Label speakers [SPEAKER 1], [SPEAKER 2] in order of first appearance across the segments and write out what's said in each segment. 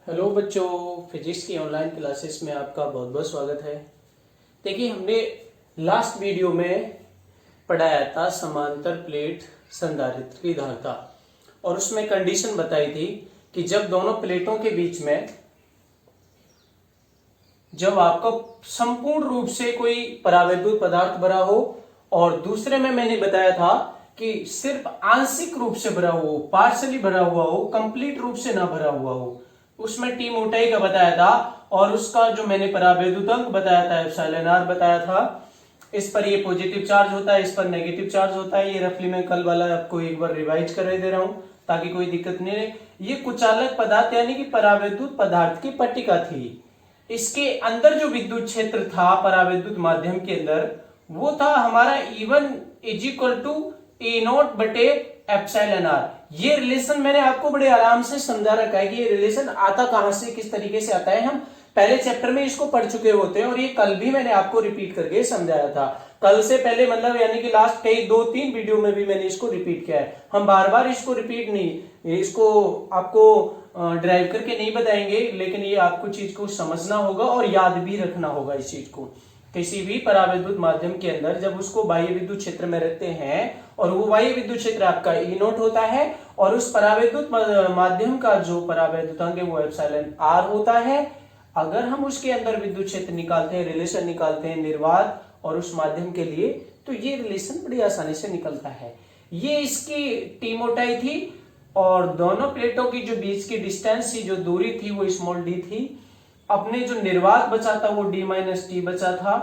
[SPEAKER 1] Hello बच्चों, physics की online classes में आपका बहुत बहुत स्वागत है। देखिए, हमने लास्ट वीडियो में पढ़ाया था समांतर प्लेट संधारित्र की धारिता, और उसमें कंडीशन बताई थी कि जब दोनों प्लेटों के बीच में जब आपको संपूर्ण रूप से कोई परावैद्युत पदार्थ भरा हो, और दूसरे में मैंने बताया था कि सिर्फ आंशिक रूप से भरा हुआ हो, पार्शली भरा हुआ हो, कंप्लीट रूप से ना भरा हुआ हो, उसमें टी मोटाई का बताया था। और उसका जो मैंने परावैद्युतांक बताया था एप्सिलॉन आर बताया था। इस पर ये पॉजिटिव चार्ज होता है, इस पर नेगेटिव चार्ज होता है। ये रफली मैं कल वाला आपको एक बार रिवाइज कर दे रहा हूं ताकि कोई दिक्कत नहीं रहे। ये कुचालक पदार्थ यानी कि परावैद्युत पदार्थ की पट्टिका थी। इसके अंदर जो विद्युत क्षेत्र था परावैद्युत माध्यम के अंदर, वो था हमारा E1 is equal to A naught बटे एप्सिलॉन आर। ये रिलेशन मैंने आपको बड़े आराम से समझा रखा है कि ये रिलेशन आता कहां से, किस तरीके से आता है। हम पहले चैप्टर में इसको पढ़ चुके होते हैं, और ये कल भी मैंने आपको रिपीट करके समझाया था। कल से पहले मतलब यानी कि लास्ट कई 2-3 वीडियो में भी मैंने इसको रिपीट किया है। हम बार बार इसको रिपीट नहीं, इसको आपको ड्राइव करके नहीं बताएंगे, लेकिन ये आपको चीज को समझना होगा और याद भी रखना होगा इस चीज को। किसी भी परावैद्युत माध्यम के अंदर जब उसको बाह्य विद्युत क्षेत्र में रखते हैं, और वो बाह्य विद्युत क्षेत्र आपका ई नोट होता है, और उस परावैद्युत माध्यम का जो परावैद्युतांक है वो एप्सिलॉन आर होता है। अगर हम उसके अंदर विद्युत क्षेत्र निकालते हैं, रिलेशन निकालते हैं निर्वात और उस माध्यम के लिए, तो ये रिलेशन बड़ी आसानी से निकलता है। ये इसकी टी मोटाई थी, और दोनों प्लेटों की जो बीच की डिस्टेंस थी, जो दूरी थी, वो स्मॉल डी थी। अपने जो निर्वात बचा था वो डी माइनस टी बचा था।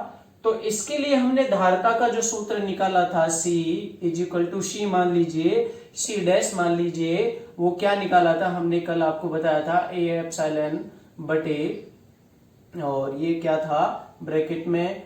[SPEAKER 1] तो इसके लिए हमने धारिता का जो सूत्र निकाला था सी इज इक्वल टू सी मान लीजिए, सी डैश मान लीजिए, वो क्या निकाला था हमने कल आपको बताया था, ए एप्सिलॉन बटे, और ये क्या था ब्रैकेट में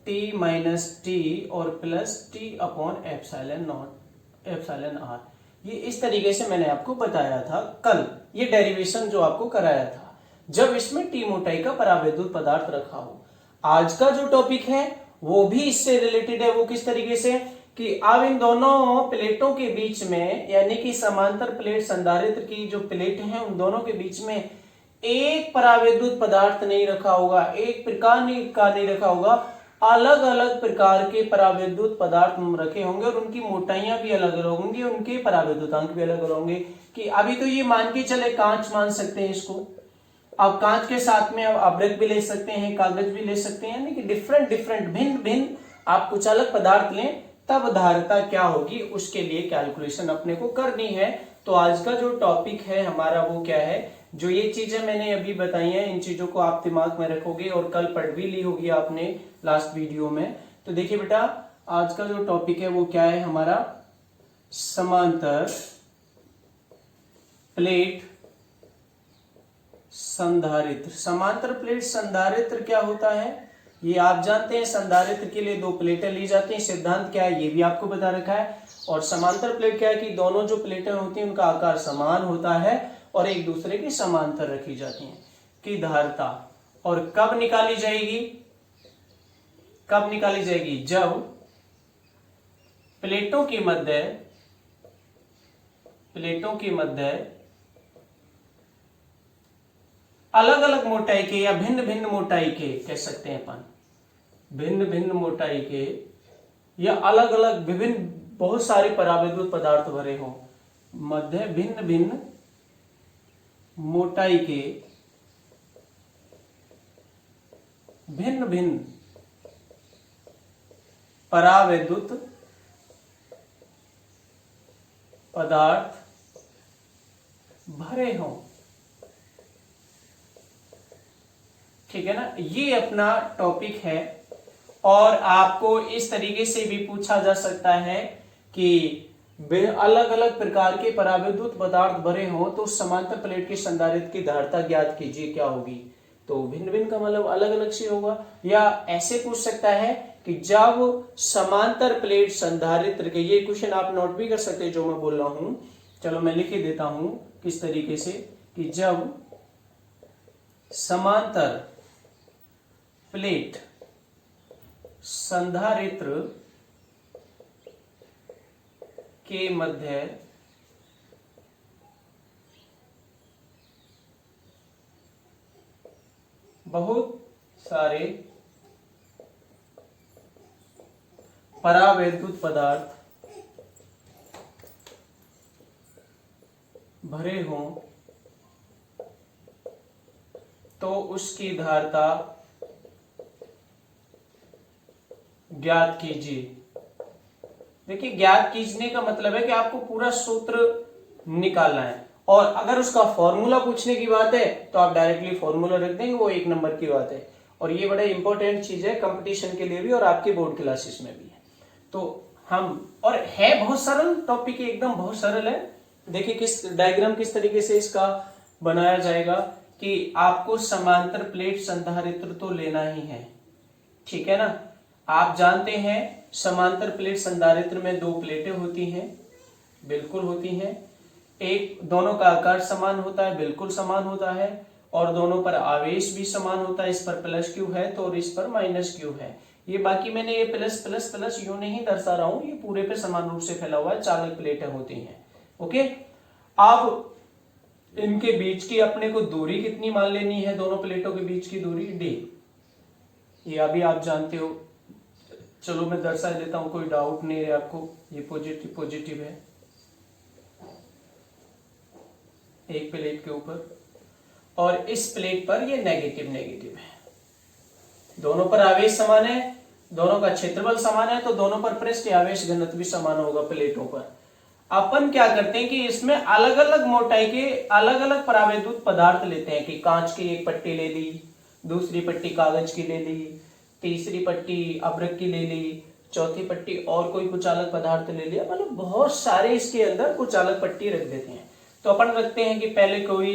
[SPEAKER 1] टी माइनस टी और plus T upon epsilon naught epsilon R. ये इस तरीके से मैंने आपको बताया था कल, ये डेरिवेशन जो आपको कराया था जब इसमें टी मोटाई का परावैद्युत पदार्थ रखा हो। आज का जो टॉपिक है वो भी इससे रिलेटेड है। वो किस तरीके से कि अब इन दोनों प्लेटों के बीच में, यानी कि समांतर प्लेट संधारित्र की जो प्लेट है उन दोनों के बीच में एक परावैद्युत पदार्थ नहीं रखा होगा, एक प्रकार का नहीं रखा होगा। अलग अलग प्रकार के परावैद्युत पदार्थ रखे होंगे, और उनकी मोटाइयां भी अलग अलग होंगी, उनके परावैद्युतांक भी अलग अलग होंगे। कि अभी तो ये मान के चले, कांच मान सकते हैं इसको, अब कांच के साथ में अब अब्रक भी ले सकते हैं, कागज भी ले सकते हैं, यानी कि डिफरेंट डिफरेंट भिन्न भिन्न आप कुचालक पदार्थ लें, तब धारिता क्या होगी उसके लिए कैलकुलेशन अपने को करनी है। तो आज का जो टॉपिक है हमारा वो क्या है, जो ये चीजें मैंने अभी बताई हैं, इन चीजों को आप दिमाग में रखोगे, और कल पढ़ भी ली होगी आपने लास्ट वीडियो में। तो देखिए बेटा, आज का जो टॉपिक है वो क्या है हमारा, समांतर प्लेट संधारित्र। समांतर प्लेट संधारित्र क्या होता है ये आप जानते हैं। संधारित्र के लिए दो प्लेटें ली जाती हैं, सिद्धांत क्या है ये भी आपको बता रखा है। और समांतर प्लेट क्या है कि दोनों जो प्लेटें होती हैं उनका आकार समान होता है और एक दूसरे के समांतर रखी जाती हैं। कि धारिता और कब निकाली जाएगी, कब निकाली जाएगी, जब प्लेटों के मध्य अलग अलग मोटाई के या भिन्न भिन्न मोटाई के, कह सकते हैं अपन, भिन्न भिन्न मोटाई के या अलग अलग विभिन्न बहुत सारे परावैद्युत पदार्थ भरे हों, मध्य भिन्न भिन्न मोटाई के भिन्न भिन्न परावैद्युत पदार्थ भरे हों। ठीक है ना, ये अपना टॉपिक है। और आपको इस तरीके से भी पूछा जा सकता है कि अलग अलग प्रकार के परावैद्युत पदार्थ भरे हों तो समांतर प्लेट के संधारित्र की धारिता ज्ञात कीजिए, क्या होगी। तो भिन्न भिन्न का मतलब अलग अलग से होगा। या ऐसे पूछ सकता है कि जब समांतर प्लेट संधारित्र के, ये क्वेश्चन आप नोट भी कर सकते हैं जो मैं बोल रहा हूं, चलो मैं लिख के देता हूं किस तरीके से, कि जब समांतर प्लेट संधारित्र के मध्य बहुत सारे परावैद्युत पदार्थ भरे हों तो उसकी धारता ज्ञात कीजिए। देखिए, ज्ञात कीजिए का मतलब है कि आपको पूरा सूत्र निकालना है, और अगर उसका फॉर्मूला पूछने की बात है तो आप डायरेक्टली फॉर्मूला रख देंगे, वो 1 नंबर की बात है। और ये बड़ा इंपॉर्टेंट चीज है कंपटीशन के लिए भी और आपके बोर्ड क्लासेस में भी है। तो हम, और है बहुत सरल टॉपिक, एकदम बहुत सरल है। देखिए किस डायग्राम किस तरीके से इसका बनाया जाएगा कि आपको समांतर प्लेट संधारित्र तो लेना ही है, ठीक है ना। आप जानते हैं समांतर प्लेट संधारित्र में 2 प्लेटें होती हैं, बिल्कुल होती हैं। एक, दोनों का आकार समान होता है, बिल्कुल समान होता है, और दोनों पर आवेश भी समान होता है। इस पर प्लस क्यू है तो और इस पर माइनस क्यू है। ये बाकी मैंने ये प्लस प्लस प्लस यूं नहीं दर्शा रहा हूं, ये पूरे पे समान रूप से फैला हुआ है, चालक प्लेटें होती हैं। ओके, अब इनके बीच की अपने को दूरी कितनी मान लेनी है, दोनों प्लेटों के बीच की दूरी d। ये अभी आप जानते हो, चलो मैं दर्शा देता हूं, कोई डाउट नहीं है आपको। ये पॉजिटिव पॉजिटिव है एक प्लेट के ऊपर, और इस प्लेट पर ये नेगेटिव नेगेटिव है। दोनों पर आवेश समान है, दोनों का क्षेत्रफल समान है, तो दोनों पर पृष्ठ आवेश घनत्व भी समान होगा प्लेटों पर। अपन क्या करते हैं कि इसमें अलग अलग मोटाई के अलग अलग परावैद्युत पदार्थ लेते हैं, कि कांच की एक पट्टी ले ली, दूसरी पट्टी कागज की ले ली, तीसरी पट्टी अभ्रक की ले ली, चौथी पट्टी और कोई कुचालक पदार्थ ले लिया, मतलब बहुत सारे इसके अंदर कुचालक पट्टी रख देते हैं। तो अपन रखते हैं कि पहले कोई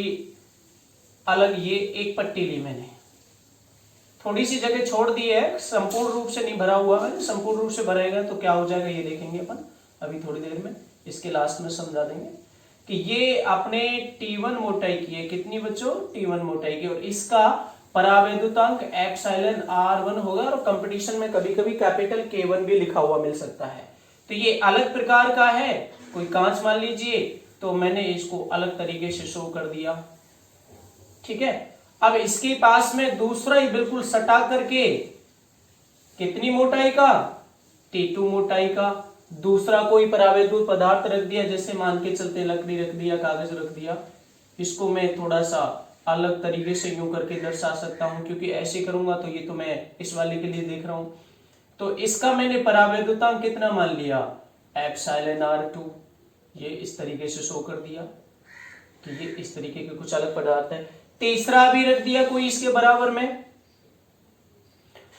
[SPEAKER 1] अलग, ये एक पट्टी ली मैंने, थोड़ी सी जगह छोड़ दी है, संपूर्ण रूप से नहीं भरा हुआ है। संपूर्ण रूप से भरेगा तो क्या हो जाएगा ये देखेंगे अपन अभी थोड़ी देर में, इसके लास्ट में समझा देंगे कि ये आपने T1 मोटाई की है, कितनी बच्चों, T1 मोटाई की, और इसका परावैद्युतांक एप्सिलॉन R1 होगा, और कंपटीशन में कभी कभी कैपिटल K1 भी लिखा हुआ मिल सकता है। तो ये अलग प्रकार का है, कोई कांच मान लीजिए, तो मैंने इसको अलग तरीके से शो कर दिया, ठीक है। अब इसके पास में दूसरा ही बिल्कुल सटा करके कितनी मोटाई का, T2 मोटाई का दूसरा कोई परावैद्युत पदार्थ रख दिया, जैसे मान के चलते लकड़ी रख दिया, कागज रख दिया। इसको मैं थोड़ा सा अलग तरीके से यूं करके दर्शा सकता हूं, क्योंकि ऐसे करूंगा तो ये तो मैं इस वाले के लिए देख रहा हूं। तो इसका मैंने परावैद्युतांक कितना मान लिया, एप्सिलॉन R2। ये इस तरीके से शो कर दिया कि ये इस तरीके के कुछ अलग पदार्थ है। तीसरा भी रख दिया कोई इसके बराबर में,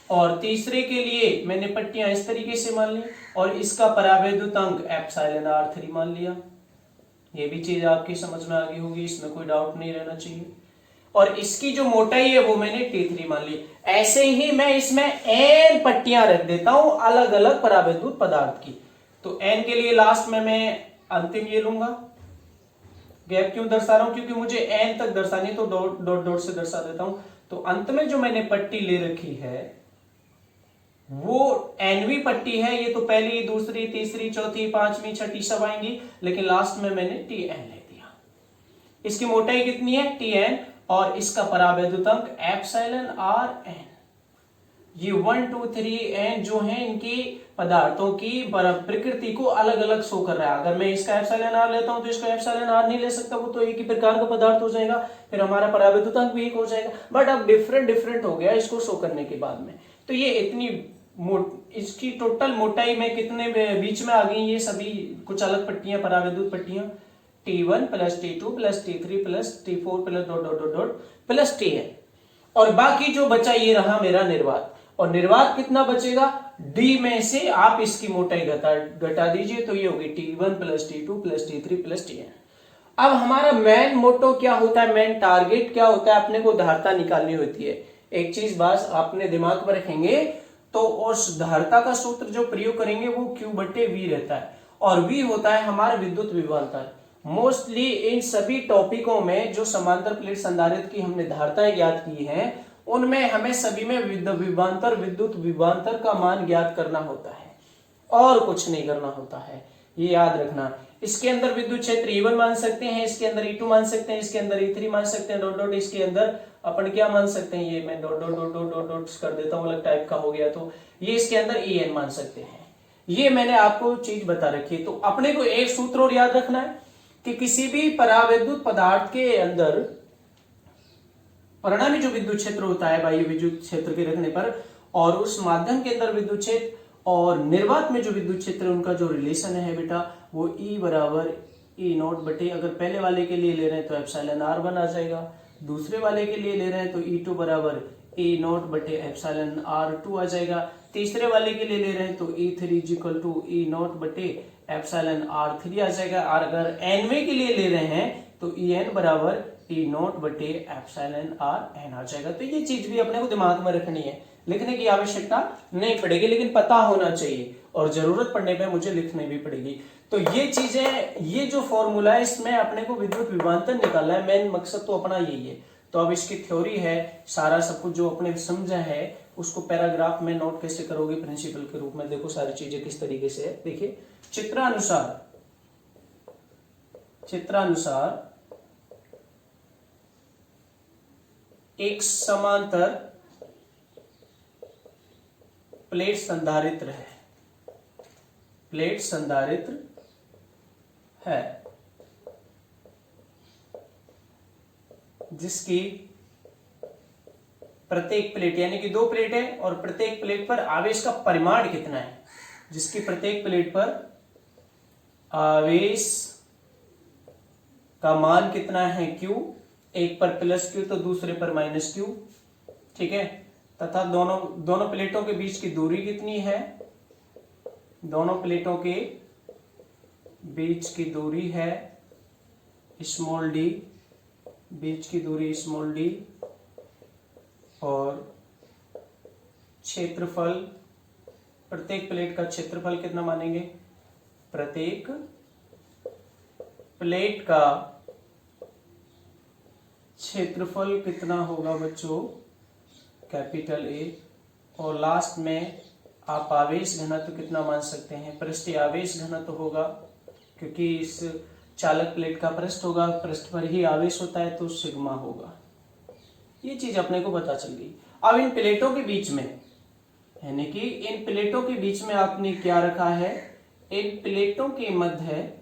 [SPEAKER 1] और तीसरे के लिए मैंने पट्टियां इस तरीके से मान ली, और इसका परावैद्युतांक एप्सिलॉन R3 मान लिया। ये भी चीज आपकी समझ में आ गई होगी, इसमें कोई डाउट नहीं रहना चाहिए। और इसकी जो मोटाई है वो मैंने T3 मान ली। ऐसे ही मैं इसमें n पट्टियां रख देता हूं अलग अलग परावैद्युत पदार्थ की। तो n के लिए लास्ट में मैं अंतिम ये लूंगा। गैप क्यों दर्शा रहा हूं, क्योंकि मुझे n तक दर्शानी, तो डॉट डॉट डॉट से दर्शा देता हूं। तो अंत में जो मैंने पट्टी ले रखी है वो nवीं पट्टी है। ये तो पहली, दूसरी, तीसरी, चौथी, पांचवी, छठी सब आएंगी, लेकिन लास्ट में मैंने Tn ले दिया। इसकी मोटाई कितनी है, Tn, और इसका परावैद्युतांक एप्सिलॉन Rn। ये 1 2 3 n जो है इनकी पदार्थों की प्रकृति को अलग अलग शो कर रहा है। अगर मैं इसका एप्सिलॉन R लेता हूं तो इसका एप्सिलॉन R नहीं ले सकता, वो तो एक ही प्रकार का पदार्थ हो जाएगा, फिर हमारा परावैद्युतांक भी एक हो जाएगा। बट अब डिफरेंट डिफरेंट हो गया इसको शो करने के बाद में। तो ये इतनी इसकी टोटल मोटाई में कितने बीच में आ गई ये सभी कुछ अलग पट्टियां, परावैद्युत पट्टियां, T1 plus T2 plus T3 plus T4 plus dot dot dot dot plus Tn। और बाकी जो बचा ये रहा मेरा निर्वात, और निर्वात कितना बचेगा, D में से आप इसकी मोटाई घटा दीजिए, तो ये होगी T1 plus T2 plus T3 plus Tn। अब हमारा मेन मोटो क्या होता है, मेन टारगेट क्या होता है, अपने को धारता निकालनी होती है। एक चीज बात आपने दिमाग में रखेंगे, तो उस धारता का सूत्र जो प्रयोग करेंगे वो Q/V रहता है, और V होता है हमारा विद्युत विभवांतर। मोस्टली इन सभी टॉपिकों में जो समांतर प्लेट संधारित्र की हमने धारताएं ज्ञात की हैं, उनमें हमें सभी में विभवांतर, विद्युत विभवांतर का मान ज्ञात करना होता है, और कुछ नहीं करना होता है, ये याद रखना। इसके अंदर विद्युत क्षेत्र E1 मान सकते हैं, इसके अंदर E2 मान सकते हैं, इसके अंदर E3 मान सकते हैं, डॉट डॉट, इसके अंदर अपन क्या मान सकते हैं, ये मैं dot dot dot dot dot dot कर देता हूं, अलग टाइप का हो गया, तो ये इसके अंदर En मान सकते हैं। ये मैंने आपको चीज बता रखी है। तो अपने को एक सूत्र और याद रखना है कि किसी भी परावैद्युत पदार्थ के अंदर परिणामी जो विद्युत क्षेत्र होता है बाह्य विद्युत क्षेत्र के रखने पर, और उस माध्यम के अंदर विद्युत क्षेत्र और निर्वात में जो विद्युत क्षेत्र है उनका जो रिलेशन है बेटा वो E बराबर E नॉट बटे, अगर पहले वाले के लिए ले रहे हैं तो एप्सिलॉन R1 आ जाएगा, दूसरे वाले के लिए ले रहे हैं तो E2 बराबर E नॉट बटे एप्सिलॉन R2 आ जाएगा, तीसरे वाले के लिए ले रहे हैं तो E3 equal to E naught बटे एप्सिलॉन R3 आ जाएगा, और अगर nवे के लिए ले रहे हैं तो En बराबर E नॉट बटे एप्सिलॉन Rn आ जाएगा। तो ये चीज भी अपने को दिमाग में रखनी है, लिखने की आवश्यकता नहीं पड़ेगी, लेकिन पता होना चाहिए और जरूरत पड़ने पे मुझे लिखनी भी पड़ेगी। तो ये चीजें, ये जो फॉर्मूला है इसमें अपने को विद्युत विभवांतर निकालना है, मेन मकसद तो अपना यही है। तो अब इसकी थ्योरी है, सारा सब कुछ जो अपने समझा है उसको पैराग्राफ में नोट कैसे करोगे प्रिंसिपल के रूप में, देखो सारी चीजें किस तरीके से है। देखिए चित्रानुसार एक समांतर प्लेट संधारित्र है जिसकी प्रत्येक प्लेट, यानी कि दो प्लेट है और प्रत्येक प्लेट पर आवेश का परिमाण कितना है, जिसकी प्रत्येक प्लेट पर आवेश का मान कितना है Q, एक पर प्लस Q तो दूसरे पर माइनस Q, ठीक है, तथा दोनों प्लेटों के बीच की दूरी कितनी है, दोनों प्लेटों के बीच की दूरी है स्मॉल डी, बीच की दूरी स्मॉल डी, और क्षेत्रफल, प्रत्येक प्लेट का क्षेत्रफल कितना मानेंगे, प्रत्येक प्लेट का क्षेत्रफल कितना होगा बच्चों, कैपिटल A, और लास्ट में आप आवेश घनत्व कितना मान सकते हैं, पृष्ठीय आवेश घनत्व होगा, क्योंकि इस चालक प्लेट का पृष्ठ होगा, पृष्ठ पर ही आवेश होता है तो सिग्मा होगा। ये चीज अपने को पता चल गई। अब इन प्लेटों के बीच में, यानी कि इन प्लेटों के बीच में आपने क्या रखा है, इन प्लेटों के मध्य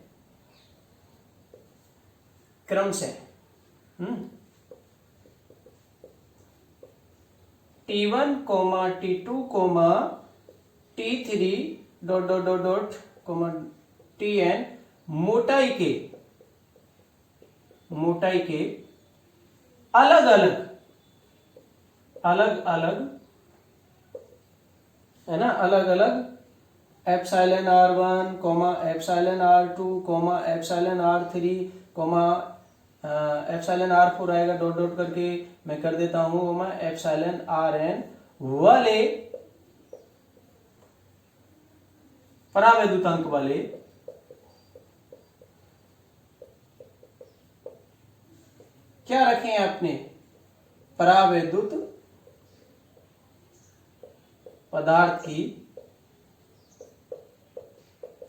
[SPEAKER 1] क्रम से T1, T2, T3 dot dot dot dot Tn मोटाई के अलग अलग है ना, अलग अलग epsilon R1, epsilon R2, epsilon R3, epsilon R4 आएगा डॉट डॉट करके मैं कर देता हूं, एप्सिलॉन Rn वाले परावैद्युतांक वाले क्या रखे हैं आपने, परावैद्युत पदार्थ की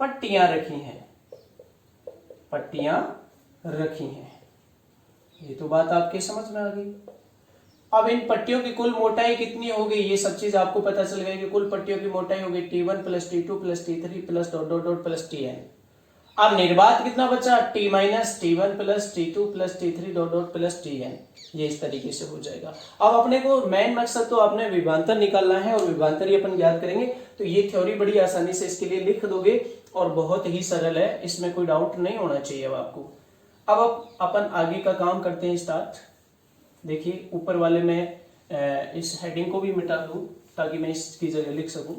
[SPEAKER 1] पट्टियां रखी हैं। ये तो बात आपके समझ में आ गई। अब इन पट्टियों की कुल मोटाई कितनी होगी, ये सब चीज आपको पता चल गई कि कुल पट्टियों की मोटाई होगी T1 plus T2 plus T3 plus dot dot dot plus Tn। अब निर्वात कितना बचा, T minus T1 plus T2 plus T3 dot dot plus Tn। ये इस तरीके से हो जाएगा। अब अपने को मेन मकसद तो अपने विभवांतर निकालना है और विभवांतर ही अपन ज्ञात करेंगे। तो ये थ्योरी बड़ी आसानी से इसके लिए लिख दोगे और बहुत ही सरल है, इसमें कोई डाउट नहीं होना चाहिए अब आपको। अब अपन आगे का काम करते हैं स्टार्ट। देखिए ऊपर वाले में इस हेडिंग को भी मिटा दूं ताकि मैं इसकी जगह लिख सकूं।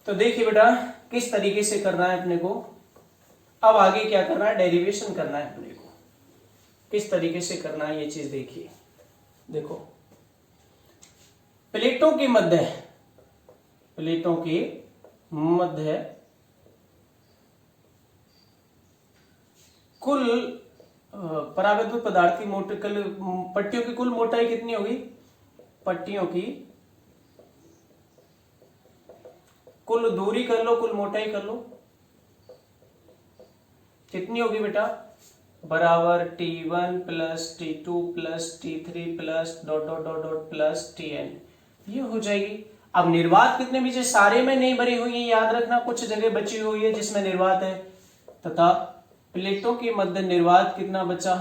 [SPEAKER 1] तो देखिए बेटा किस तरीके से करना है अपने को। अब आगे क्या करना है, डेरिवेशन करना है अपने को, किस तरीके से करना है ये चीज देखिए। देखो प्लेटों के मध्य कुल परावैद्युत पदार्थ की पट्टियों की कुल मोटाई कितनी होगी, पट्टियों की कुल दूरी कर लो, कुल मोटाई कर लो, कितनी होगी बेटा, बराबर T1 plus T2 plus T3 plus dot dot dot dot plus Tn, ये हो जाएगी। अब निर्वात कितने बचे, सारे में नहीं भरी हुई है, याद रखना, कुछ जगह बची हुई है जिसमें निर्वात है, तथा प्लेटों के मध्य निर्वात कितना बचा,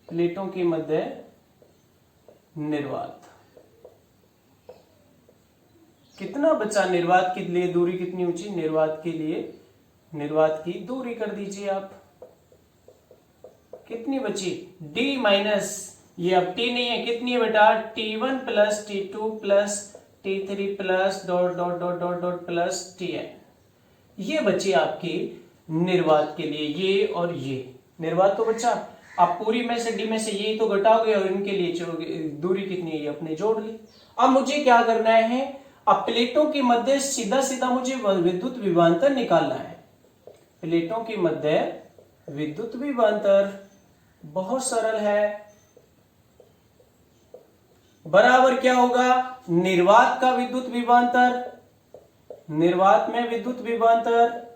[SPEAKER 1] प्लेटों के मध्य निर्वात कितना बचा, निर्वात के लिए दूरी कितनी ऊंची, निर्वात के लिए निर्वात की दूरी कर दीजिए आप, कितनी बची, d माइनस, ये अब t नहीं है, कितनी है बेटा, T1 plus T2 plus T3 plus dot dot dot dot dot plus Tn, ये बची आपकी निर्वात के लिए, ये और ये निर्वात तो बचा। अब पूरी में से डी में से ये तो घटाओगे और इनके लिए दूरी कितनी है ये अपने जोड़ ली। अब मुझे क्या करना है, अब प्लेटों के मध्य सीधा सीधा मुझे विद्युत विभवांतर निकालना है। प्लेटों के मध्य विद्युत विभवांतर बहुत सरल है, बराबर क्या होगा, निर्वात का विद्युत विभवांतर, निर्वात में विद्युत विभवांतर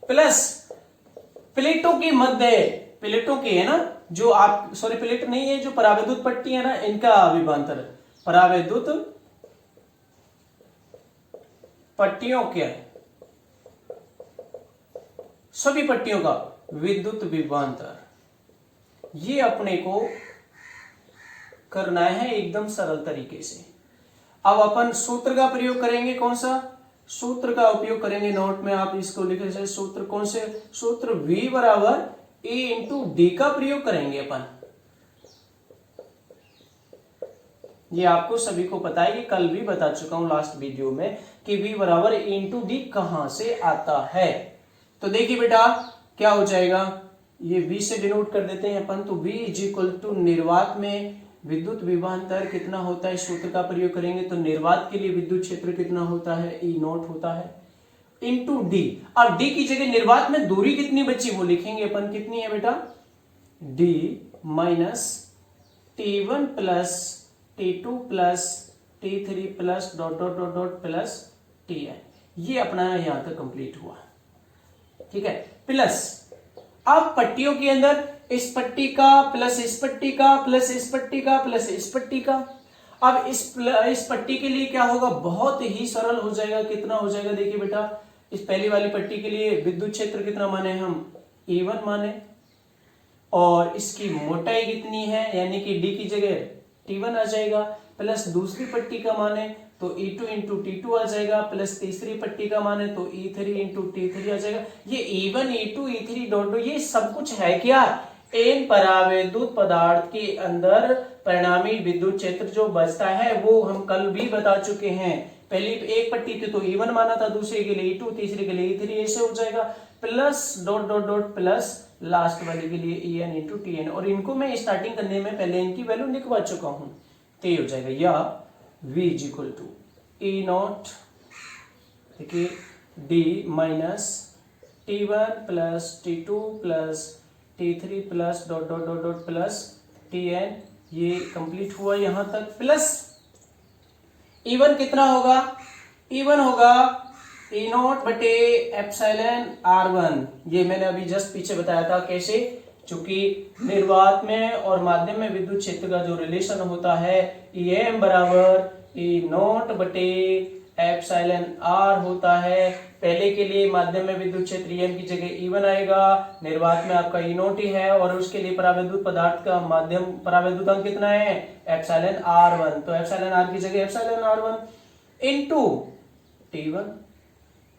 [SPEAKER 1] प्लस प्लेटों के मध्य, प्लेटों के है ना, जो आप सॉरी प्लेट नहीं है, जो परावैद्युत पट्टी है ना, इनका विभवांतर, परावैद्युत पट्टियों के, सभी पट्टियों का विद्युत विभवांतर, ये अपने को करना है एकदम सरल तरीके से। अब अपन सूत्र का प्रयोग करेंगे, कौन सा सूत्र का उपयोग करेंगे, नोट में आप इसको लिख लीजिए, सूत्र कौन से, सूत्र V बराबर A इंटू डी का प्रयोग करेंगे अपन। ये आपको सभी को पता है, ये कल भी बता चुका हूं लास्ट वीडियो में कि V बराबर A इंटू डी कहां से आता है। तो देखिए बेटा क्या हो जाएगा, ये V से डिनोट कर देते हैं अपन, तो V इज इक्वल टू निर्वात में विद्युत विभवांतर कितना होता है, सूत्र का प्रयोग करेंगे तो निर्वात के लिए विद्युत क्षेत्र कितना होता है, E नॉट होता है, इंटू डी। अब डी की जगह निर्वात में दूरी कितनी बची वो लिखेंगे अपन, कितनी है बेटा, d minus T1 plus T2 plus T3 plus dot dot dot dot plus Tn, ये अपना यहां तक कंप्लीट हुआ, ठीक है। प्लस अब पट्टियों के अंदर इस पट्टी का प्लस इस पट्टी का प्लस इस पट्टी का प्लस इस पट्टी का, अब इस पट्टी के लिए क्या होगा, बहुत ही सरल हो जाएगा, कितना हो जाएगा, देखिए बेटा, इस पहली वाली पट्टी के लिए विद्युत क्षेत्र कितना माने हम, E1 माने, और इसकी मोटाई कितनी है, यानी कि D की जगह T1 आ जाएगा, प्लस दूसरी पट्टी का माने तो E2 इंटू T2 आ जाएगा, प्लस तीसरी पट्टी का माने तो E3 इंटू T3 आ जाएगा। ये E1 E2 E3 डॉट ये सब कुछ है क्या, इन परावैद्युत पदार्थ के अंदर परिणामी विद्युत क्षेत्र जो बचता है वो हम कल भी बता चुके हैं। पहली एक पट्टी थी तो E1 माना था, दूसरे के लिए E2, तीसरे के लिए E3, ऐसे हो जाएगा, plus dot dot dot plus last वाले के लिए En इंटू Tn, और इनको मैं स्टार्टिंग करने में पहले इनकी वैल्यू लिखवा चुका हूं, तो ये हो जाएगा, या V is equal to E naught, देखिए D minus T1 plus T2 plus T3 plus dot dot dot dot plus Tn, ये कंप्लीट हुआ यहां तक। प्लस E1 कितना होगा, E1 होगा E नॉट बटे एप्सिलॉन R1, ये मैंने अभी जस्ट पीछे बताया था कैसे, चूंकि निर्वात में और माध्यम में विद्युत क्षेत्र का जो रिलेशन होता है Em बराबर E नॉट बटे एप्सिलॉन R होता है। पहले के लिए माध्यम में विद्युत क्षेत्र Em की जगह E1 आएगा, निर्वात में आपका E नॉट ही है, और उसके लिए परावैद्युत पदार्थ का माध्यम परावैद्युतांक कितना है, एप्सिलॉन R1, तो एप्सिलॉन R की जगह epsilon R1 into T1,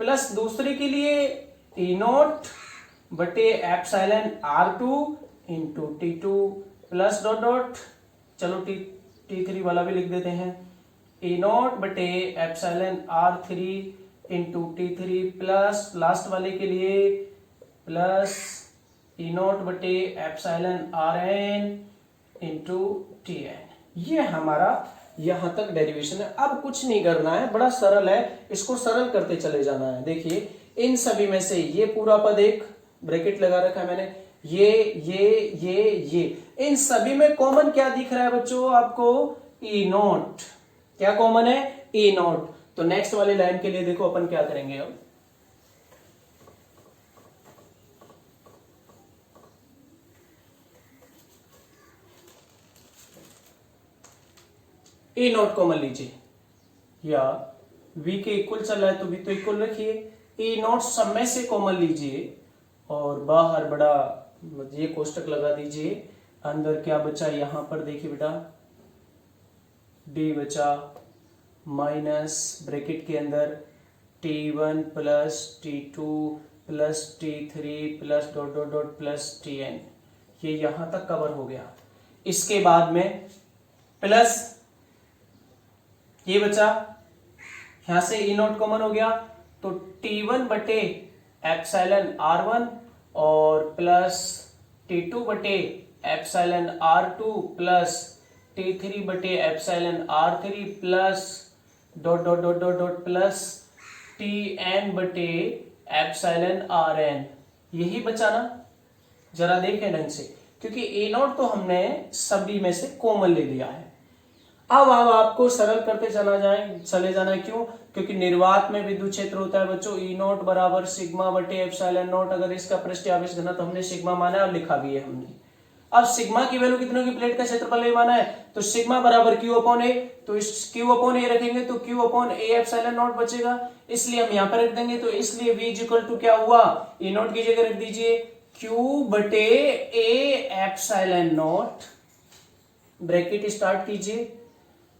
[SPEAKER 1] plus दूसरे के लिए E नॉट बटे epsilon R2 into T2 plus dot dot, चलो T3 वाला भी लिख देते हैं, E नॉट बटे epsilon R3 into T3 plus last वाले के लिए प्लस E नॉट बटे एप्सिलॉन Rn इंटू Tn। ये हमारा यहां तक डेरिवेशन है। अब कुछ नहीं करना है, बड़ा सरल है, इसको सरल करते चले जाना है। देखिए इन सभी में से ये पूरा पद, एक ब्रैकेट लगा रखा है मैंने, ये इन सभी में कॉमन क्या दिख रहा है बच्चों आपको, E नॉट, क्या कॉमन है, E नॉट, तो नेक्स्ट वाली लाइन के लिए देखो अपन क्या करेंगे अब। ए नॉट कॉमन लीजिए, या v के इक्वल चल रहा है तो v तो इक्वल रखिए, ए नॉट सब में से कॉमन लीजिए और बाहर बड़ा ये कोष्टक लगा दीजिए। अंदर क्या बचा, यहां पर देखिए बेटा d बचा माइनस ब्रैकेट के अंदर t1 plus t2 plus t3 plus dot dot dot plus tn, ये यहां तक कवर हो गया। इसके बाद में प्लस ये बचा, यहां से ई नॉट कॉमन हो गया तो t1 बटे एप्सिलॉन r1 और प्लस t2 बटे एप्सिलॉन r2 प्लस t3 बटे epsilon r3 plus dot dot dot dot dot plus tn बटे एप्सिलॉन rn। यही बचा ना, जरा देखें ढंग से, क्योंकि ए नॉट तो हमने सभी में से कॉमन ले लिया है। अब आपको सरल करते चले जाना है। क्यों? क्योंकि निर्वात में विद्युत क्षेत्र होता है बच्चों ई नॉट बराबर सिग्मा बटे एप्सिलॉन नॉट। अगर इसका पृष्ठीय आवेश घनत्व हमने सिग्मा माना है और लिखा भी है हमने। अब सिग्मा की वैल्यू कितने की प्लेट का क्षेत्रफल ए माना है, तो सिग्मा बराबर क्यू अपॉन ए, तो इस क्यू अपॉन ए रखेंगे तो Q upon A epsilon not बचेगा, इसलिए हम यहाँ पर रख देंगे। तो इसलिए v इक्वल टू क्या हुआ, ई नॉट की जगह रख दीजिए क्यू बटे A epsilon not, bracket start कीजिए,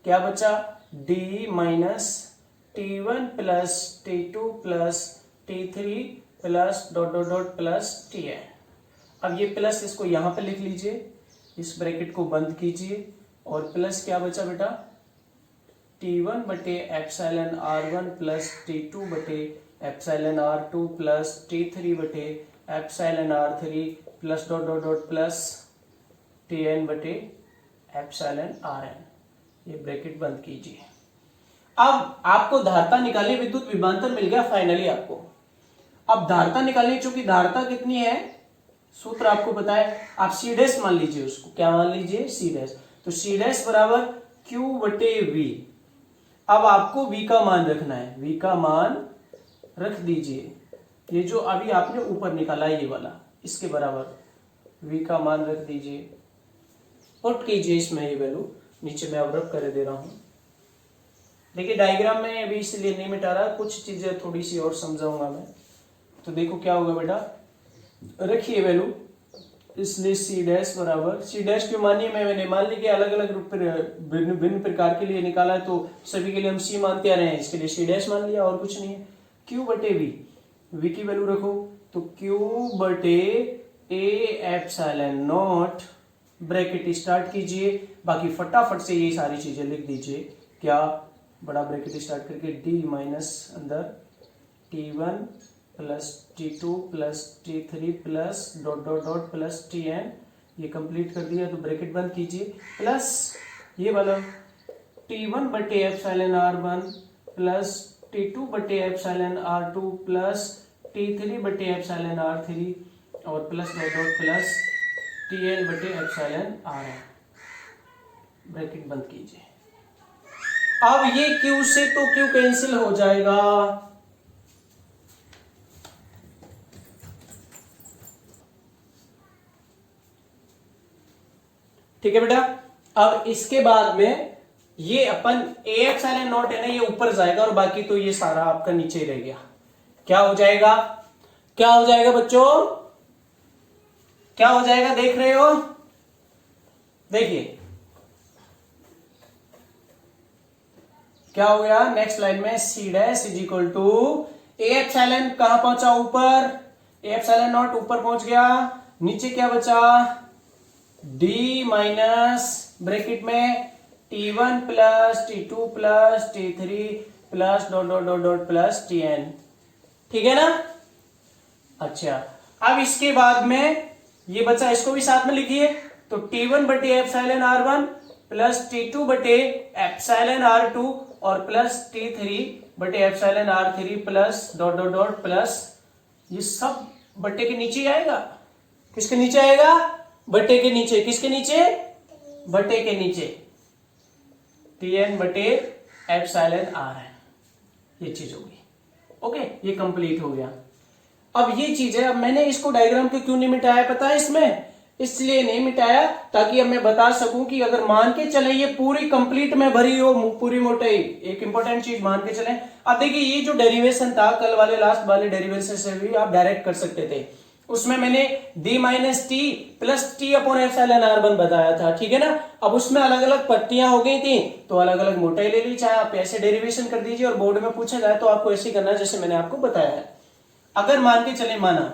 [SPEAKER 1] क्या बचा d minus t1 plus t2 plus t3 plus dot dot dot plus tn। अब ये प्लस इसको यहां पे लिख लीजिए, इस ब्रैकेट को बंद कीजिए और प्लस क्या बचा बेटा t1 बटे एप्सिलॉन r1 प्लस t2 बटे एप्सिलॉन r2 प्लस t3 बटे epsilon r3 plus dot dot dot plus tn बटे एप्सिलॉन rn। ये ब्रैकेट बंद कीजिए। अब आपको धारता निकालनी, विद्युत विभवांतर मिल गया फाइनली आपको। अब धारता निकालनी, चूंकि धारता कितनी है सूत्र आपको पता है, आप सी डैश मान लीजिए, उसको क्या मान लीजिए सी डैश, तो सी डैश बराबर क्यू बटे वी। अब आपको v का मान रखना है, v का मान रख दीजिए, ये जो अभी आपने ऊपर निकाला है ये वाला, इसके बराबर v का मान रख दीजिए, पुट कीजिए इसमें ये वैल्यू, नीचे मैं अब रब कर दे रहा हूं। देखिए डायग्राम में अभी इसलिए नहीं मिटा रहा, कुछ चीजें थोड़ी सी और समझाऊंगा मैं। तो देखो क्या होगा बेटा, रखिए वैल्यू, इसलिए सी डैश बराबर, सी डैश क्यों मानिए, मैंने मान ली कि अलग अलग रूप भिन्न प्रकार के लिए निकाला है तो सभी के लिए हम सी मानते आ रहे हैं, इसके लिए सी डैश मान लिया और कुछ नहीं है। क्यू बटे वी, वी की वैल्यू रखो तो क्यू बटे A epsilon not, bracket start कीजिए, बाकी फटाफट से ये सारी चीजें लिख दीजिए, क्या बड़ा ब्रैकेट स्टार्ट करके d माइनस अंदर t1 plus t2 plus t3 plus dot dot dot plus tn, ये कंप्लीट कर दिया तो ब्रैकेट बंद कीजिए, प्लस ये वाला t1 बटे एप्सिलॉन r1 प्लस t2 बटे एप्सिलॉन r2 प्लस t3 बटे एप्सिलॉन r3 और plus dot dot plus tn बटे एप्सिलॉन rn, ब्रैकेट बंद कीजिए। अब ये q से तो q कैंसिल हो जाएगा, ठीक है बेटा। अब इसके बाद में ये अपन ए एप्सिलॉन नॉट है ना, ये ऊपर जाएगा और बाकी तो ये सारा आपका नीचे ही रह गया। क्या हो जाएगा, क्या हो जाएगा बच्चों, क्या हो जाएगा, देख रहे हो, देखिए क्या हो गया, नेक्स्ट लाइन में C dash is equal to A epsilon कहां पहुंचा, ऊपर, ए एप्सिलॉन नॉट ऊपर पहुंच गया, नीचे क्या बचा d माइनस ब्रैकेट में t1 plus t2 plus t3 plus dot dot dot dot plus tn, ठीक है ना। अच्छा अब इसके बाद में ये बचा, इसको भी साथ में लिखिए, तो t1 बटे एप्सिलॉन r1 प्लस t2 बटे एप्सिलॉन r2 और प्लस t3 बटे epsilon r3 plus dot dot dot plus, ये सब बट्टे के नीचे आएगा, किसके नीचे आएगा, बट्टे के नीचे, किसके नीचे, बट्टे के नीचे, tn बटे एप्सिलॉन r है, ये चीज होगी। ओके, ये कंप्लीट हो गया। अब ये चीज है, अब मैंने इसको डायग्राम को क्यों नहीं मिटाया पता है इसमें, इसलिए नहीं मिटाया ताकि अब मैं बता सकूं कि अगर मान के चले ये पूरी कंप्लीट में भरी हो पूरी मोटाई, एक इंपॉर्टेंट चीज मान के चले। अब देखिए ये जो डेरिवेशन था कल वाले लास्ट वाले डेरिवेशन से भी आप डायरेक्ट कर सकते थे, उसमें मैंने d minus T plus T upon epsilon R one बताया था, ठीक है ना। अब उसमें अलग अलग पट्टियां हो गई थी तो अलग अलग मोटाई ले ली, चाहे आप ऐसे डेरिवेशन कर दीजिए और बोर्ड में पूछा जाए तो आपको ऐसे करना जैसे मैंने आपको बताया है। अगर मान के चले माना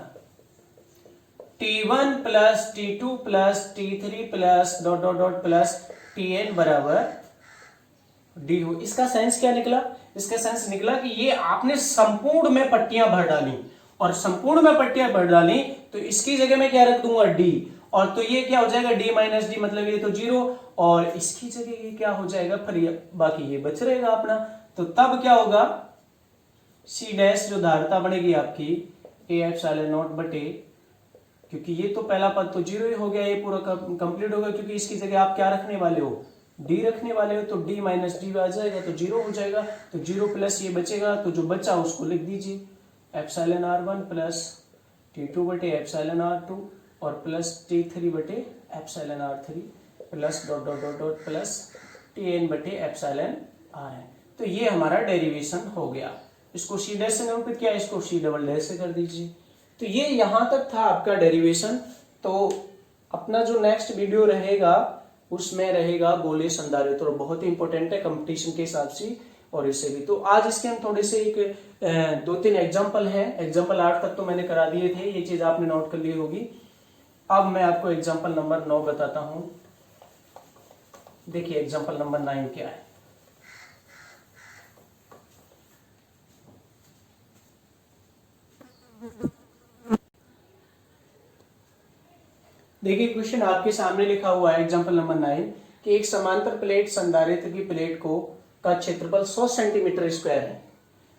[SPEAKER 1] T1 plus T2 plus T3 plus dot dot dot plus Tn बराबर D हो, इसका सेंस क्या निकला, इसका सेंस निकला कि ये आपने संपूर्ण में पट्टियां भर डाली और संपूर्ण में पट्टियां भर डाली तो इसकी जगह में क्या रख दूंगा D, और तो ये क्या हो जाएगा D माइनस डी, मतलब ये तो जीरो, और इसकी जगह ये क्या हो जाएगा फिर बाकी ये बच रहेगा अपना। तो तब क्या होगा C डैश जो धारता बढ़ेगी आपकी A एप्सिलॉन नॉट बटे, क्योंकि ये तो पहला पद तो जीरो ही हो गया, ये पूरा कंप्लीट होगा क्योंकि इसकी जगह आप क्या रखने वाले हो D रखने वाले हो, तो D माइनस डी आ जाएगा तो जीरो हो जाएगा, तो जीरो प्लस ये बचेगा तो जो बचा उसको लिख दीजिए epsilon R one plus T2 बटे एप्सिलॉन आर टू और प्लस T3 बटे epsilon R three plus dot dot dot dot plus Tn बटे एप्सिलॉन आर है। तो ये हमारा डेरिवेशन हो गया। इसको सी डैश से निरूपित किया, इसको सी डबल डैश से कर दीजिए। तो ये यहां तक था आपका डेरिवेशन। तो अपना जो नेक्स्ट वीडियो रहेगा उसमें रहेगा गोले संधारित्र, तो बहुत ही इंपॉर्टेंट है कंपटीशन के हिसाब से और इससे भी। तो आज इसके हम थोड़े से एक दो तीन एग्जांपल हैं, एग्जांपल 8 तक तो मैंने करा दिए थे, ये चीज आपने नोट कर ली होगी। अब मैं आपको एग्जांपल नंबर 9 बताता हूं। देखिए एग्जांपल नंबर 9 क्या है। देखिए क्वेश्चन आपके सामने लिखा हुआ है एग्जांपल नंबर 9 कि एक समांतर प्लेट संधारित्र की प्लेट को का क्षेत्रफल 100 सेंटीमीटर स्क्वायर है।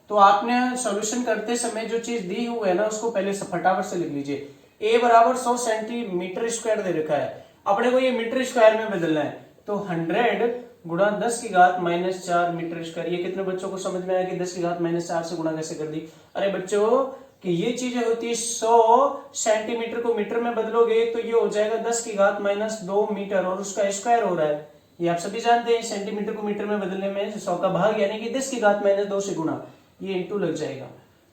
[SPEAKER 1] तो आपने सॉल्यूशन करते समय जो चीज दी हुई है ना उसको पहले फटाफट से लिख लीजिए। a बराबर 100 सेंटीमीटर स्क्वायर दे रखा है, अपने को ये मीटर स्क्वायर में बदलना है, तो 100 गुणा 10 की घात माइनस 4 मीटर स्क्वायर। ये कितने बच्चों को समझ में आया कि 10 की घात माइनस 4 से गुणा कैसे कर दी। अरे बच्चों कि ये चीजें होती है 100 सेंटीमीटर को मीटर में बदलोगे तो ये हो जाएगा 10 की घात माइनस 2 मीटर और उसका स्क्वायर हो रहा है। ये आप सभी जानते हैं सेंटीमीटर को मीटर में बदलने में 100 का भाग यानी कि 10 की घात माइनस 2 से गुणा, ये इंटू लग जाएगा।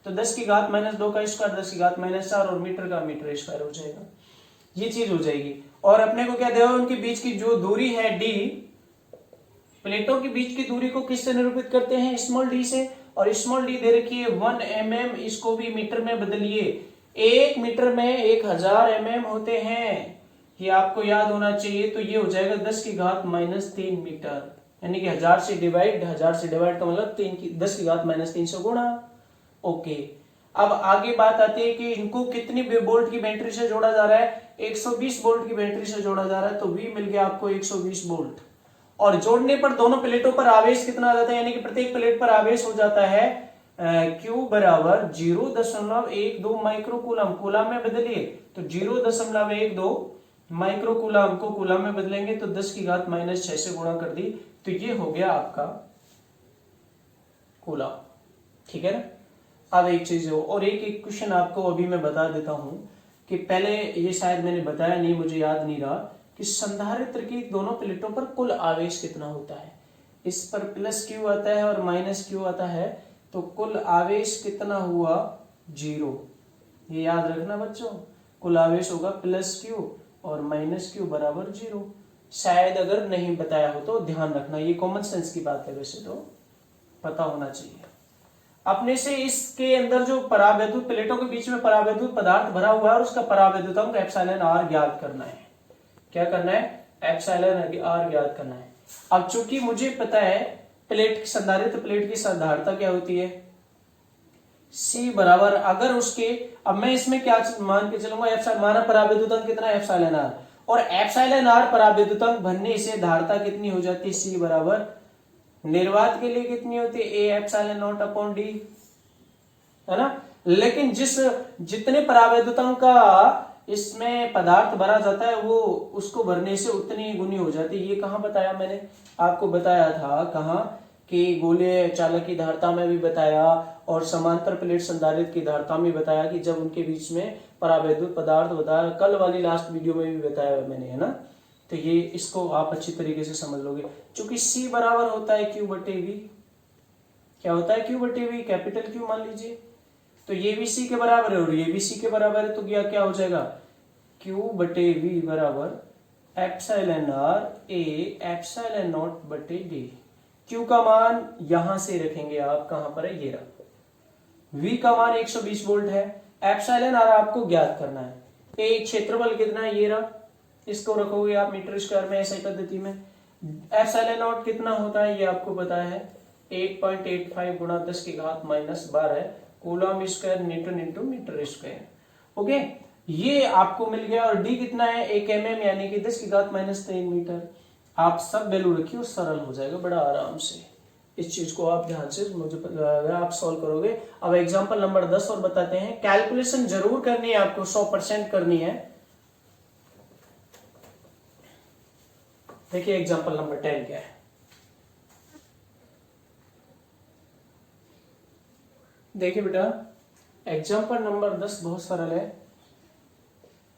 [SPEAKER 1] तो 10 की घात माइनस 2 का स्क्वायर 10 की घात माइनस 4 और मीटर का मीटर स्क्वायर हो जाएगा, ये चीज हो जाएगी। और अपने को क्या देगा, उनके बीच की जो दूरी है डी, प्लेटों के बीच की दूरी को किससे निरूपित करते हैं, स्मॉल डी से, और स्मॉल डी दे रखी है 1 mm, इसको भी मीटर में बदलिए। 1 मीटर में 1000 mm होते हैं, ये आपको याद होना चाहिए। तो ये हो जाएगा 10 की घात माइनस 3 मीटर, यानी कि 1000 से डिवाइड का मतलब 10 की घात माइनस 3 से गुणा। ओके, अब आगे बात आती है कि इनको कितनी वोल्ट की बैटरी से जोड़ा जा रहा है, 120 वोल्ट की बैटरी से जोड़ा जा रहा है। तो V मिल गया आपको 120 वोल्ट, और जोड़ने पर दोनों प्लेटों पर आवेश कितना आ जाता है, यानी कि प्रत्येक प्लेट पर आवेश हो जाता है Q बराबर 0.12 माइक्रोकूलम। कूलम में बदलिए तो 0.12 माइक्रोकूलम को कूलम में बदलेंगे तो 10 की घात माइनस 6 से गुणा कर दी, तो ये हो गया आपका कूलम। ठीक है ना। अब एक चीज हो, और एक क्वेश्चन आपको अभी मैं बता देता हूं कि पहले ये शायद मैंने बताया नहीं, मुझे याद नहीं रहा कि संधारित्र की दोनों प्लेटों पर कुल आवेश कितना होता है। इस पर प्लस क्यू आता है और माइनस क्यू आता है, तो कुल आवेश कितना हुआ 0। ये याद रखना बच्चों, कुल आवेश होगा प्लस क्यू और माइनस क्यू बराबर 0। शायद अगर नहीं बताया हो तो ध्यान रखना, ये कॉमन सेंस की बात है, वैसे तो पता होना चाहिए अपने से। इसके अंदर जो परावैद्युत प्लेटों के बीच में परावैद्युत पदार्थ भरा हुआ है और उसका परावैद्युतांक एप्सिलॉन आर ज्ञात करना है। क्या करना है, एप्सिलॉन आर ज्ञात करना है। अब चूंकि मुझे पता है प्लेट की संधारित्र प्लेट की संधारिता क्या होती है, C बराबर, अगर उसके, अब मैं इसमें क्या मान के चलूंगा, एप्सिलॉन माना परावैद्युतांक कितना है एप्सिलॉन आर, और एप्सिलॉन आर परावैद्युतांक भरने से धारिता कितनी हो जाती है, C बराबर निर्वात के लिए कितनी होती है, A epsilon not upon D, है ना। लेकिन जितने परावैद्युतांक का इसमें पदार्थ भरा जाता है वो उसको भरने से उतनी गुनी हो जाती है। ये कहां बताया मैंने आपको, बताया था कहां कि गोलीय चालक की धारिता में भी बताया और समांतर प्लेट संधारित्र की धारिता में बताया कि जब उनके बीच में परावैद्युत पदार्थ बताया, कल वाली लास्ट वीडियो में भी बताया मैंने, है ना। तो ये इसको आप अच्छी तरीके से समझ लोगे। चूंकि C बराबर होता है Q बटे V, क्या होता है Q बटे V, कैपिटल Q मान लीजिए। तो ये भी C के बराबर है और ये भी C के बराबर है, तो क्या हो जाएगा, Q बटे V बराबर epsilon R A epsilon not बटे D। Q का मान यहां से रखेंगे आप, कहां पर है, ये रहा। V का मान 120 वोल्ट है, एप्सिलॉन R आपको ज्ञात करना है। A क्षेत्रफल कितना है, ये रहा, इसको रखोगे आप मीटर स्क्वायर में ऐसी पद्धति में। एप्सिलॉन नॉट कितना होता है ये आपको पता है, 8.85 गुणा 10 की घात -12 coulomb square newton into metre square. Okay, ये आपको मिल गया। और डी कितना है, 1 mm यानी कि 10 की घात -3 मीटर। आप सब वैल्यू रखिए, सरल हो जाएगा बड़ा आराम से। इस चीज को आप ध्यान से मुझे आप सॉल्व करोगे। अब एग्जांपल नंबर 10 और बताते हैं। कैलकुलेशन जरूर करनी है आपको, 100% करनी है। देखिए एग्जांपल नंबर 10 क्या है। देखिए बेटा, एग्जांपल नंबर 10 बहुत सरल है,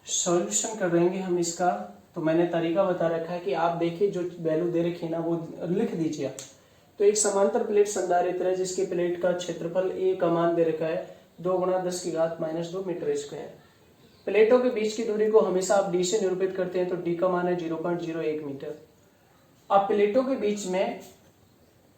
[SPEAKER 1] सॉल्यूशन कर देंगे हम इसका। तो मैंने तरीका बता रखा है कि आप देखिए जो वैल्यू दे रखी है ना वो लिख दीजिए आप। तो एक समांतर प्लेट संधारित्र है जिसके प्लेट का क्षेत्रफल A का मान दे रखा है 2 गुणा 10 की घात -2 मीटर स्क्वायर। प्लेटों के बीच की दूरी को हमेशा आप D से निरूपित करते हैं, तो D का मान है 0.01 मीटर। अब प्लेटों के बीच में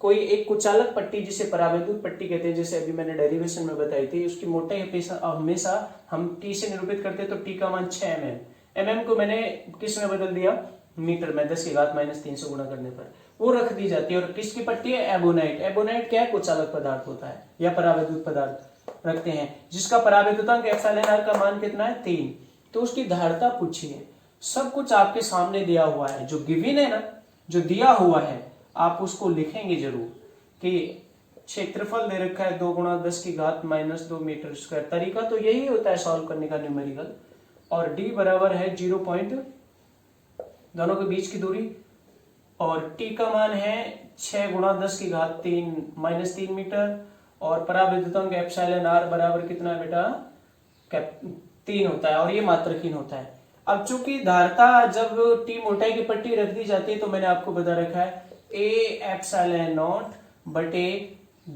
[SPEAKER 1] कोई एक कुचालक पट्टी जिसे परावैद्युत पट्टी कहते हैं, जैसे अभी मैंने डेरिवेशन में बताई थी, उसकी मोटाई हमेशा हम T से निरूपित करते हैं, तो T का मान 6 mm। mm को मैंने किस में बदल दिया, मीटर में, 10 की घात -3 से गुणा करने पर वो रख दी जाती है। और किसकी पट्टी है, एबोनाइट। एबोनाइट क्या है, कुचालक पदार्थ होता है या परावैद्युत पदार्थ रखते हैं, जिसका परावैद्युतांक एप्सिलॉन r का मान कितना है, 3। तो उसकी धारिता पूछिए, सब कुछ आपके सामने दिया हुआ है, जो गिवन है ना, जो दिया हुआ है आप उसको लिखेंगे जरूर कि क्षेत्रफल दे रखा है 2 गुणा 10 की घात -2 मीटर स्क्वायर। तरीका तो यही होता है सॉल्व करने का, न्यूमेरिकल। और d बराबर है 0 पॉइंट, दोनों के बीच की दूरी, और t का मान है 6 गुणा 10 की घात -3 मीटर। और परावैद्युतांक एप्सिलॉन r बराबर कितना है बेटा, 3 होता है, और ये मात्रहीन होता है। अब चूंकि धारिता जब t मोटाई की पट्टी रख दी जाती है, तो मैंने आपको बता रखा है A एप्सिलॉन नॉट बटे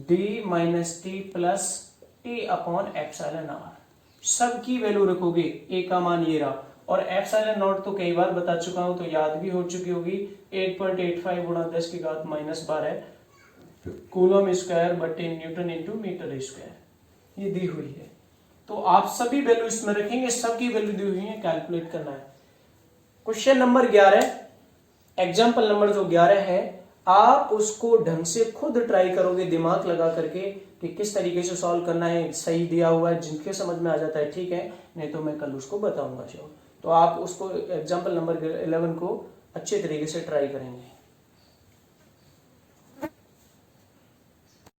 [SPEAKER 1] D - T plus T upon epsilon r। सबकी वैल्यू रखोगे, A का मान ये रहा, और एप्सिलॉन नॉट तो कई बार बता चुका हूं, तो याद भी हो चुकी होगी, 8.85 गुणा 10 की घात -12 कूलम स्क्वायर बटे न्यूटन इंटू मीटर स्क्वायर, ये दी हुई है। तो आप सभी वैल्यू इसमें रखेंगे, सबकी वैल्यू दी हुई है, कैलकुलेट करना है। क्वेश्चन नंबर 11, एग्जाम्पल नंबर जो 11 है, आप उसको ढंग से खुद ट्राई करोगे दिमाग लगा करके कि किस तरीके से सॉल्व करना है। सही दिया हुआ है, जिनके समझ में आ जाता है ठीक है, नहीं तो मैं कल उसको बताऊंगा। तो आप उसको एग्जाम्पल नंबर 11 को अच्छे तरीके से ट्राई करेंगे।